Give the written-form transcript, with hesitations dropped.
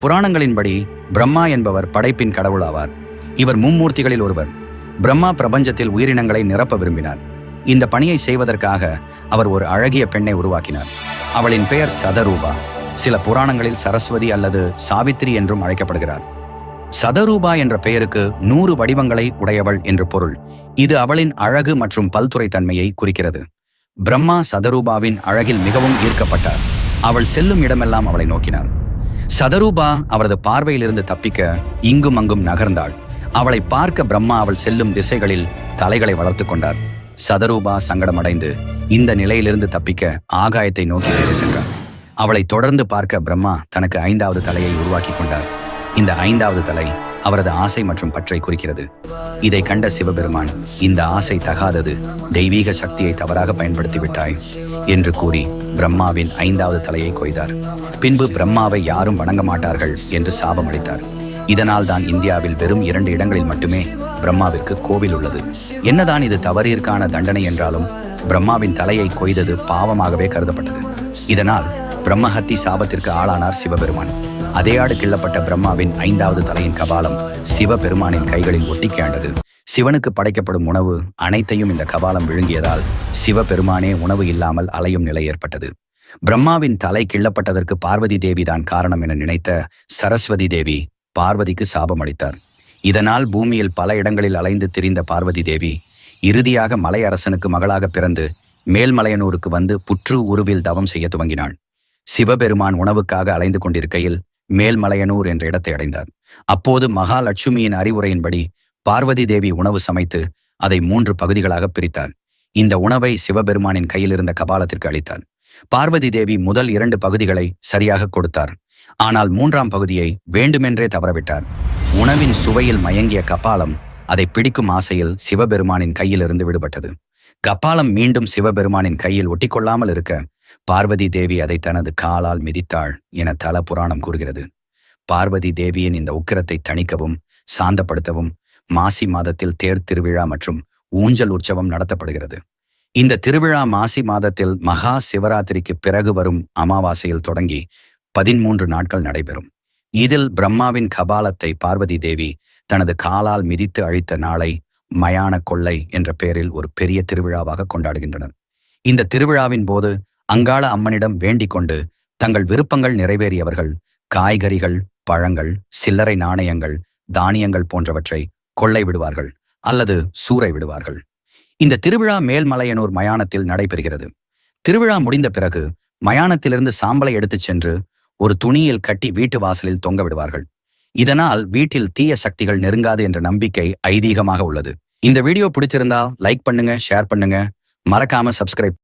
புராணங்களின்படி பிரம்மா என்பவர் படைப்பின் கடவுள் ஆவார். இவர் மும்மூர்த்திகளில் ஒருவர். பிரம்மா பிரபஞ்சத்தில் உயிரினங்களை நிரப்ப விரும்பினார். இந்த பணியை செய்வதற்காக அவர் ஒரு அழகிய பெண்ணை உருவாக்கினார். அவளின் பெயர் சதரூபா. சில புராணங்களில் சரஸ்வதி அல்லது சாவித்திரி என்றும் அழைக்கப்படுகிறார். சதரூபா என்ற பெயருக்கு 100 வடிவங்களை உடையவள் என்று பொருள். இது அவளின் அழகு மற்றும் பல்துறை தன்மையை குறிக்கிறது. பிரம்மா சதரூபாவின் அழகில் மிகவும் ஈர்க்கப்பட்டார். அவள் செல்லும் இடமெல்லாம் அவளை நோக்கினார். சதரூபா அவரது பார்வையிலிருந்து தப்பிக்க இங்கும் அங்கும் நகர்ந்தாள். அவளை பார்க்க பிரம்மா அவள் செல்லும் திசைகளில் தலைகளை வளர்த்து கொண்டார். சதரூபா சங்கடமடைந்து இந்த நிலையிலிருந்து தப்பிக்க ஆகாயத்தை நோக்கி சென்றார். அவளை தொடர்ந்து பார்க்க பிரம்மா தனக்கு 5வது தலையை உருவாக்கி கொண்டார். இந்த 5வது தலை அவரது ஆசை மற்றும் பற்றை குறிக்கிறது. இதை கண்ட சிவபெருமான், இந்த ஆசை தகாதது, தெய்வீக சக்தியை தவறாக பயன்படுத்திவிட்டாய் என்று கூறி பிரம்மாவின் 5வது தலையை கொய்தார். பின்பு பிரம்மாவை யாரும் வணங்க மாட்டார்கள் என்று சாபமளித்தார். இதனால் தான் இந்தியாவில் வெறும் 2 இடங்களில் மட்டுமே பிரம்மாவிற்கு கோவில் உள்ளது. என்னதான் இது தவறிற்கான தண்டனை என்றாலும் பிரம்மாவின் தலையை கொய்தது பாவமாகவே கருதப்பட்டது. இதனால் பிரம்மஹத்தி சாபத்திற்கு ஆளானார் சிவபெருமான். அதே ஆடு கிள்ளப்பட்ட பிரம்மாவின் 5வது தலையின் கபாலம் சிவபெருமானின் கைகளில் ஒட்டிக்கேண்டது. சிவனுக்கு படைக்கப்படும் உணவு அனைத்தையும் இந்த கபாலம் விழுங்கியதால் சிவபெருமானே உணவு இல்லாமல் அலையும் நிலை ஏற்பட்டது. பிரம்மாவின் தலை கிள்ளப்பட்டதற்கு பார்வதி தேவி தான் காரணம் என நினைத்த சரஸ்வதி தேவி பார்வதிக்கு சாபம் அளித்தார். இதனால் பூமியில் பல இடங்களில் அலைந்து திரிந்த பார்வதி தேவி இறுதியாக மலை அரசனுக்கு மகளாக பிறந்து மேல்மலையனூருக்கு வந்து புற்று உருவில் தவம் செய்ய துவங்கினாள். சிவபெருமான் உணவுக்காக அலைந்து கொண்டிருக்கையில் மேல்மலையனூர் என்ற இடத்தை அடைந்தார். அப்போது மகாலட்சுமியின் அறிவுரையின்படி பார்வதி தேவி உணவு சமைத்து அதை 3 பகுதிகளாக பிரித்தார். இந்த உணவை சிவபெருமானின் கையில் இருந்த கபாலத்திற்கு அளித்தார். பார்வதி தேவி முதல் 2 பகுதிகளை சரியாக கொடுத்தார். ஆனால் 3ஆம் பகுதியை வேண்டுமென்றே தவறவிட்டார். உணவின் சுவையில் மயங்கிய கபாலம் அதை பிடிக்கும் ஆசையில் சிவபெருமானின் கையிலிருந்து விடுபட்டது. கபாலம் மீண்டும் சிவபெருமானின் கையில் ஒட்டிக்கொள்ளாமல் இருக்க பார்வதி தேவி அதை தனது காலால் மிதித்தாள் என தல புராணம் கூறுகிறது. பார்வதி தேவியின் இந்த உக்கிரத்தை தணிக்கவும் சாந்தப்படுத்தவும் மாசி மாதத்தில் தேர் திருவிழா மற்றும் ஊஞ்சல் உற்சவம் நடத்தப்படுகிறது. இந்த திருவிழா மாசி மாதத்தில் மகா சிவராத்திரிக்கு பிறகு வரும் அமாவாசையில் தொடங்கி 13 நாட்கள் நடைபெறும். இதில் பிரம்மாவின் கபாலத்தை பார்வதி தேவி தனது காலால் மிதித்து அழித்த நாளை மயான கொள்ளை என்ற பெயரில் ஒரு பெரிய திருவிழாவாக கொண்டாடுகின்றனர். இந்த திருவிழாவின் போது அங்காள அம்மனிடம் வேண்டிக் கொண்டு தங்கள் விருப்பங்கள் நிறைவேறியவர்கள் காய்கறிகள், பழங்கள், சில்லறை நாணயங்கள், தானியங்கள் போன்றவற்றை கொள்ளை விடுவார்கள் அல்லது சூறை விடுவார்கள். இந்த திருவிழா மேல்மலையனூர் மயானத்தில் நடைபெறுகிறது. திருவிழா முடிந்த பிறகு மயானத்திலிருந்து சாம்பலை எடுத்துச் சென்று ஒரு துணியில் கட்டி வீட்டு வாசலில் தொங்க விடுவார்கள். இதனால் வீட்டில் தீய சக்திகள் நெருங்காது என்ற நம்பிக்கை ஐதீகமாக உள்ளது. இந்த வீடியோ பிடிச்சிருந்தா லைக் பண்ணுங்க, ஷேர் பண்ணுங்க, மறக்காம சப்ஸ்கிரைப்